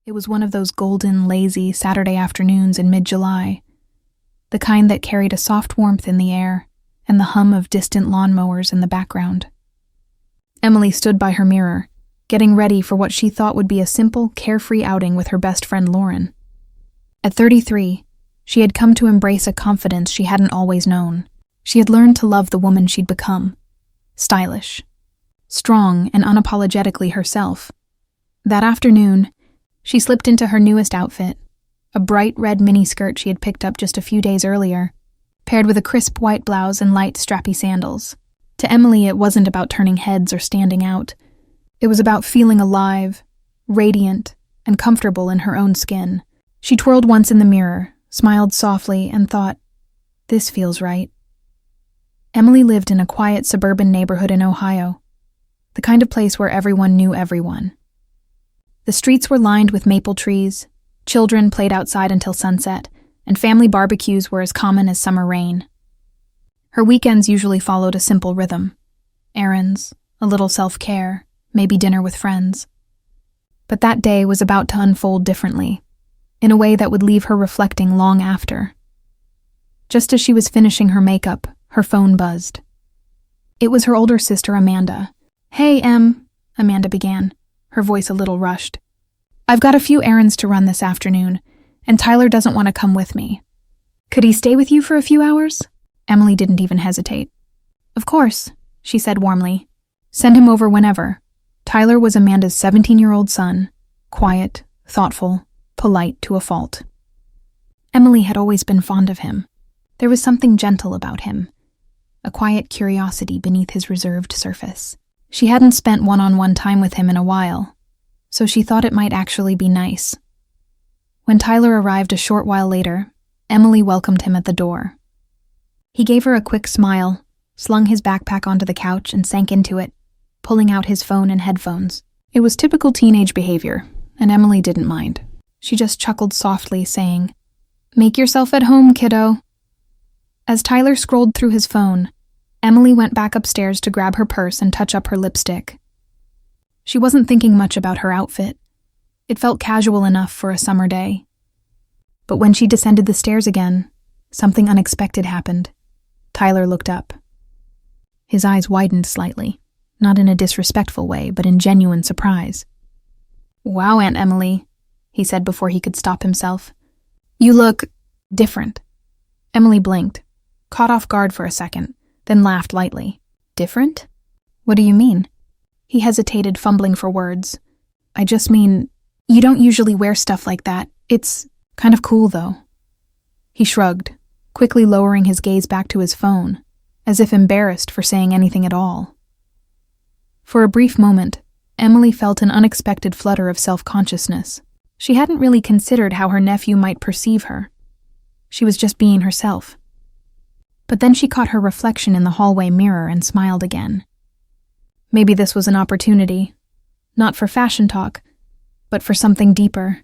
It was one of those golden, lazy Saturday afternoons in mid-July, the kind that carried a soft warmth in the air and the hum of distant lawnmowers in the background. Emily stood by her mirror, getting ready for what she thought would be a simple, carefree outing with her best friend Lauren. At 33, she had come to embrace a confidence she hadn't always known. She had learned to love the woman she'd become. Stylish, strong, and unapologetically herself. That afternoon, she slipped into her newest outfit, a bright red miniskirt she had picked up just a few days earlier, paired with a crisp white blouse and light, strappy sandals. To Emily, it wasn't about turning heads or standing out. It was about feeling alive, radiant, and comfortable in her own skin. She twirled once in the mirror, smiled softly, and thought, "This feels right." Emily lived in a quiet suburban neighborhood in Ohio, the kind of place where everyone knew everyone. The streets were lined with maple trees, children played outside until sunset, and family barbecues were as common as summer rain. Her weekends usually followed a simple rhythm: errands, a little self-care, maybe dinner with friends. But that day was about to unfold differently, in a way that would leave her reflecting long after. Just as she was finishing her makeup, her phone buzzed. It was her older sister, Amanda. "Hey, Em," Amanda began, her voice a little rushed. "I've got a few errands to run this afternoon, and Tyler doesn't want to come with me. Could he stay with you for a few hours?" Emily didn't even hesitate. "Of course," she said warmly. "Send him over whenever." Tyler was Amanda's 17-year-old son, quiet, thoughtful, polite to a fault. Emily had always been fond of him. There was something gentle about him, a quiet curiosity beneath his reserved surface. She hadn't spent one-on-one time with him in a while, so she thought it might actually be nice. When Tyler arrived a short while later, Emily welcomed him at the door. He gave her a quick smile, slung his backpack onto the couch, and sank into it, pulling out his phone and headphones. It was typical teenage behavior, and Emily didn't mind. She just chuckled softly, saying, "Make yourself at home, kiddo." As Tyler scrolled through his phone, Emily went back upstairs to grab her purse and touch up her lipstick. She wasn't thinking much about her outfit. It felt casual enough for a summer day. But when she descended the stairs again, something unexpected happened. Tyler looked up. His eyes widened slightly, not in a disrespectful way, but in genuine surprise. "Wow, Aunt Emily," he said before he could stop himself. "You look different." Emily blinked, caught off guard for a second, then laughed lightly. "Different? What do you mean?" He hesitated, fumbling for words. "I just mean, you don't usually wear stuff like that. It's kind of cool, though." He shrugged, quickly lowering his gaze back to his phone, as if embarrassed for saying anything at all. For a brief moment, Emily felt an unexpected flutter of self-consciousness. She hadn't really considered how her nephew might perceive her. She was just being herself. But then she caught her reflection in the hallway mirror and smiled again. Maybe this was an opportunity, not for fashion talk, but for something deeper.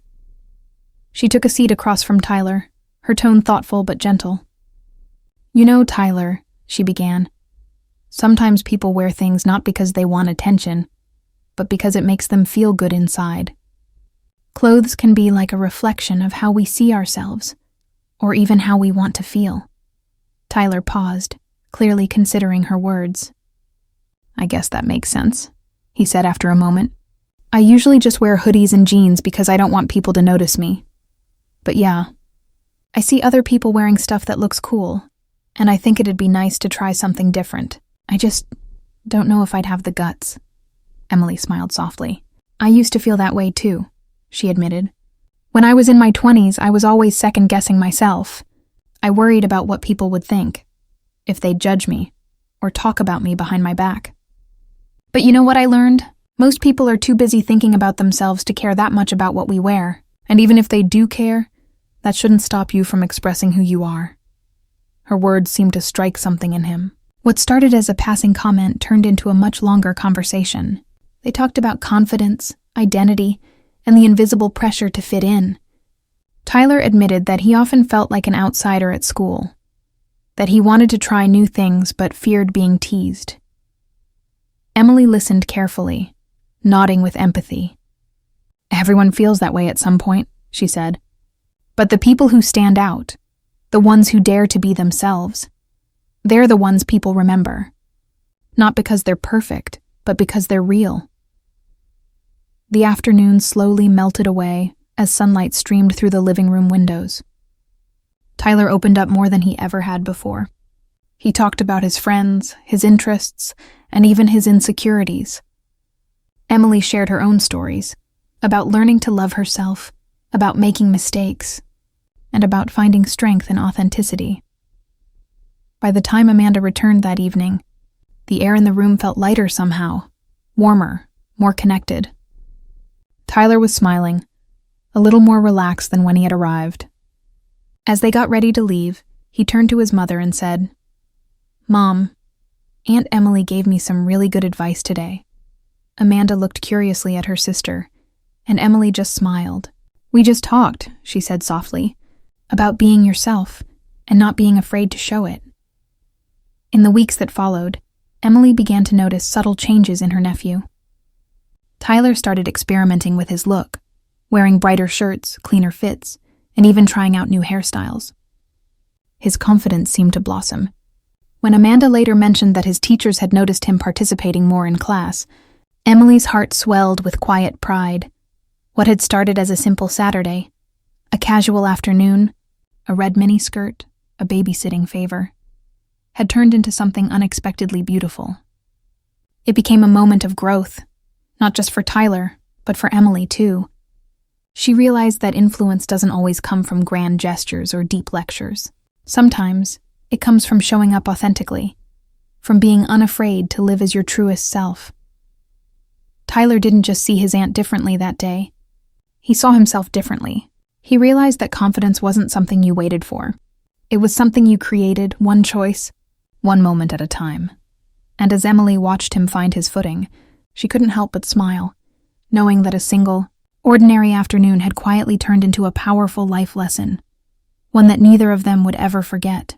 She took a seat across from Tyler, her tone thoughtful but gentle. "You know, Tyler," she began, "sometimes people wear things not because they want attention, but because it makes them feel good inside. Clothes can be like a reflection of how we see ourselves, or even how we want to feel." Tyler paused, clearly considering her words. "I guess that makes sense," he said after a moment. "I usually just wear hoodies and jeans because I don't want people to notice me. But yeah, I see other people wearing stuff that looks cool, and I think it'd be nice to try something different. I just don't know if I'd have the guts." Emily smiled softly. "I used to feel that way too," she admitted. "When I was in my 20s, I was always second-guessing myself. I worried about what people would think, if they'd judge me, or talk about me behind my back. But you know what I learned? Most people are too busy thinking about themselves to care that much about what we wear, and even if they do care, that shouldn't stop you from expressing who you are." Her words seemed to strike something in him. What started as a passing comment turned into a much longer conversation. They talked about confidence, identity, and the invisible pressure to fit in. Tyler admitted that he often felt like an outsider at school, that he wanted to try new things but feared being teased. Emily listened carefully, nodding with empathy. Everyone feels that way at some point, she said. But the people who stand out, the ones who dare to be themselves, they're the ones people remember. Not because they're perfect, but because they're real. The afternoon slowly melted away as sunlight streamed through the living room windows. Tyler opened up more than he ever had before. He talked about his friends, his interests, and even his insecurities. Emily shared her own stories, about learning to love herself, about making mistakes, and about finding strength in authenticity. By the time Amanda returned that evening, the air in the room felt lighter somehow, warmer, more connected. Tyler was smiling, a little more relaxed than when he had arrived. As they got ready to leave, he turned to his mother and said, "Mom, Aunt Emily gave me some really good advice today." Amanda looked curiously at her sister, and Emily just smiled. "We just talked," she said softly, "about being yourself and not being afraid to show it." In the weeks that followed, Emily began to notice subtle changes in her nephew. Tyler started experimenting with his look, wearing brighter shirts, cleaner fits, and even trying out new hairstyles. His confidence seemed to blossom. When Amanda later mentioned that his teachers had noticed him participating more in class, Emily's heart swelled with quiet pride. What had started as a simple Saturday, a casual afternoon, a red miniskirt, a babysitting favor, had turned into something unexpectedly beautiful. It became a moment of growth, not just for Tyler, but for Emily too. She realized that influence doesn't always come from grand gestures or deep lectures. Sometimes, it comes from showing up authentically, from being unafraid to live as your truest self. Tyler didn't just see his aunt differently that day. He saw himself differently. He realized that confidence wasn't something you waited for. It was something you created, one choice, one moment at a time. And as Emily watched him find his footing, she couldn't help but smile, knowing that a single, ordinary afternoon had quietly turned into a powerful life lesson, one that neither of them would ever forget.